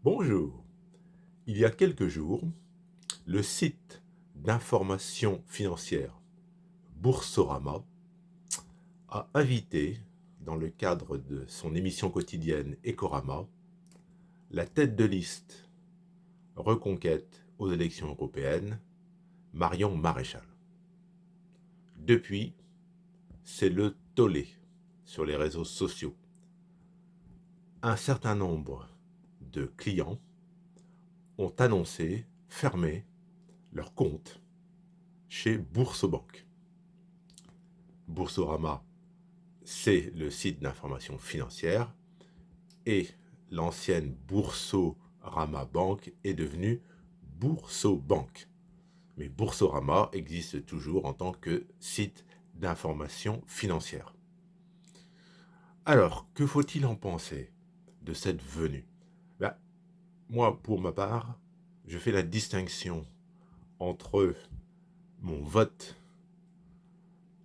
Bonjour. Il y a quelques jours, le site d'information financière Boursorama a invité, dans le cadre de son émission quotidienne Ecorama, la tête de liste Reconquête aux élections européennes, Marion Maréchal. Depuis, c'est le tollé sur les réseaux sociaux. Un certain nombre de clients ont annoncé fermer leur compte chez Boursobank. Boursorama, c'est le site d'information financière et l'ancienne Boursorama Bank est devenue Boursobank. Mais Boursorama existe toujours en tant que site d'information financière. Alors, que faut-il en penser de cette venue? Ben, moi, pour ma part, je fais la distinction entre mon vote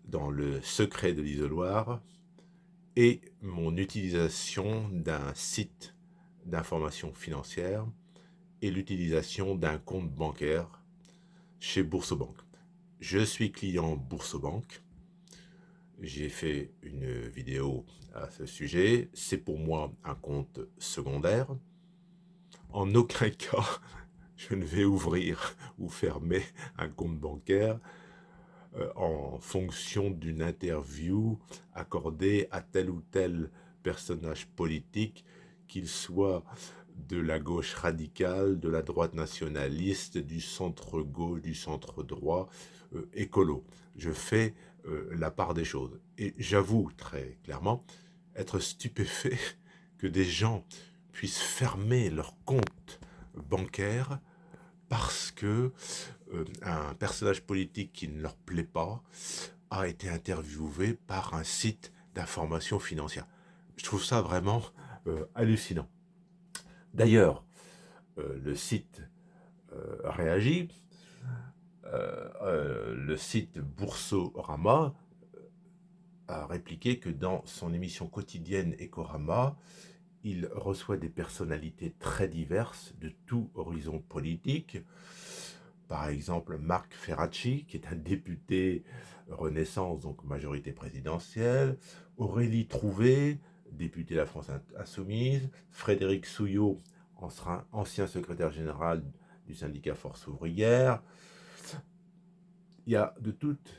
dans le secret de l'isoloir et mon utilisation d'un site d'information financière et l'utilisation d'un compte bancaire chez Boursobank. Je suis client Boursobank. J'ai fait une vidéo à ce sujet. C'est pour moi un compte secondaire. En aucun cas, je ne vais ouvrir ou fermer un compte bancaire en fonction d'une interview accordée à tel ou tel personnage politique, qu'il soit de la gauche radicale, de la droite nationaliste, du centre-gauche, du centre-droit, écolo. Je fais la part des choses. Et j'avoue très clairement être stupéfait que des gens puissent fermer leur compte bancaire parce que un personnage politique qui ne leur plaît pas a été interviewé par un site d'information financière. Je trouve ça vraiment hallucinant. D'ailleurs, le site réagit. Le site Boursorama a répliqué que dans son émission quotidienne Ecorama, il reçoit des personnalités très diverses de tout horizon politique. Par exemple, Marc Ferracci, qui est un député Renaissance, donc majorité présidentielle, Aurélie Trouvé, député de la France Insoumise, Frédéric Souillot, ancien secrétaire général du syndicat Force ouvrière. Il y a de toute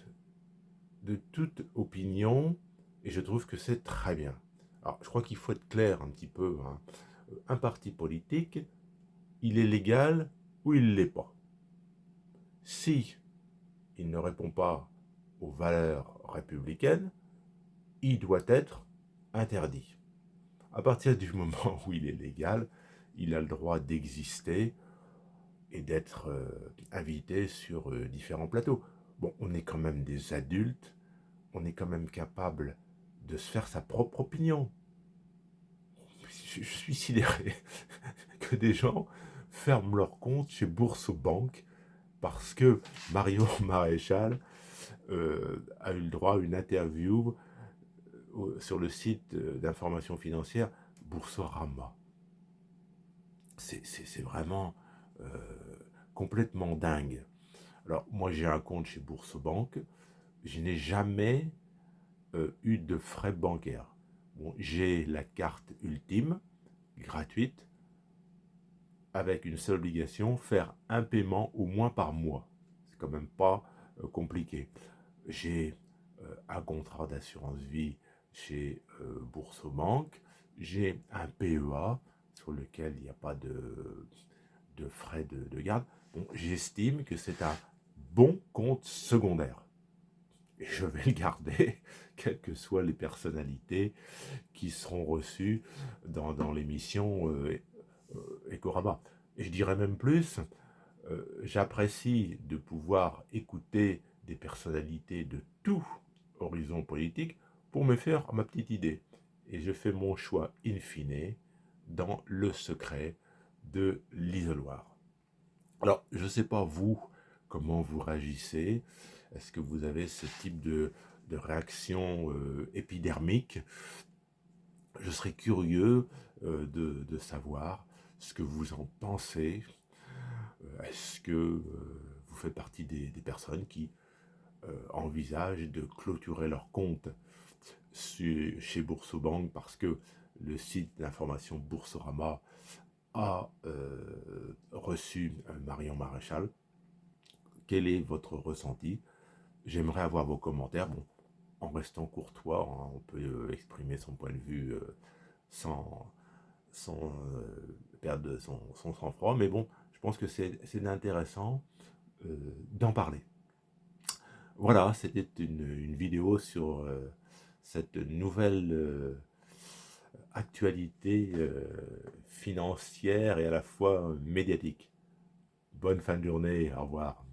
opinion, et je trouve que c'est très bien. Alors, je crois qu'il faut être clair un petit peu. Hein. Un parti politique, il est légal ou il ne l'est pas. Si il ne répond pas aux valeurs républicaines, il doit être interdit. À partir du moment où il est légal, il a le droit d'exister et d'être invité sur différents plateaux. Bon, on est quand même des adultes, on est quand même capable de se faire sa propre opinion. Je suis sidéré que des gens ferment leur compte chez Boursorama parce que Mario Maréchal a eu le droit à une interview sur le site d'information financière Boursorama. C'est vraiment euh, complètement dingue. Alors, moi, j'ai un compte chez Boursobank. Je n'ai jamais eu de frais bancaires. Bon, j'ai la carte ultime, gratuite, avec une seule obligation, faire un paiement au moins par mois. C'est quand même pas compliqué. J'ai un contrat d'assurance vie chez Boursobank. J'ai un PEA sur lequel il n'y a pas de frais de garde. Bon, j'estime que c'est un bon compte secondaire. Et je vais le garder, quelles que soient les personnalités qui seront reçues dans l'émission Ecorama. Et je dirais même plus, j'apprécie de pouvoir écouter des personnalités de tout horizon politique pour me faire ma petite idée. Et je fais mon choix in fine dans le secret de l'isoloir. Alors, je ne sais pas vous, comment vous réagissez. Est-ce que vous avez ce type de réaction épidermique? Je serais curieux de savoir ce que vous en pensez. Est-ce que vous faites partie des personnes qui envisagent de clôturer leur compte chez Boursobank parce que le site d'information Boursorama a reçu Marion Maréchal? Quel est votre ressenti? J'aimerais avoir vos commentaires. Bon, en restant courtois, hein, on peut exprimer son point de vue sans, perdre son sang-froid, mais bon, je pense que c'est intéressant d'en parler. Voilà, c'était une vidéo sur cette nouvelle actualité financière et à la fois médiatique. Bonne fin de journée, au revoir.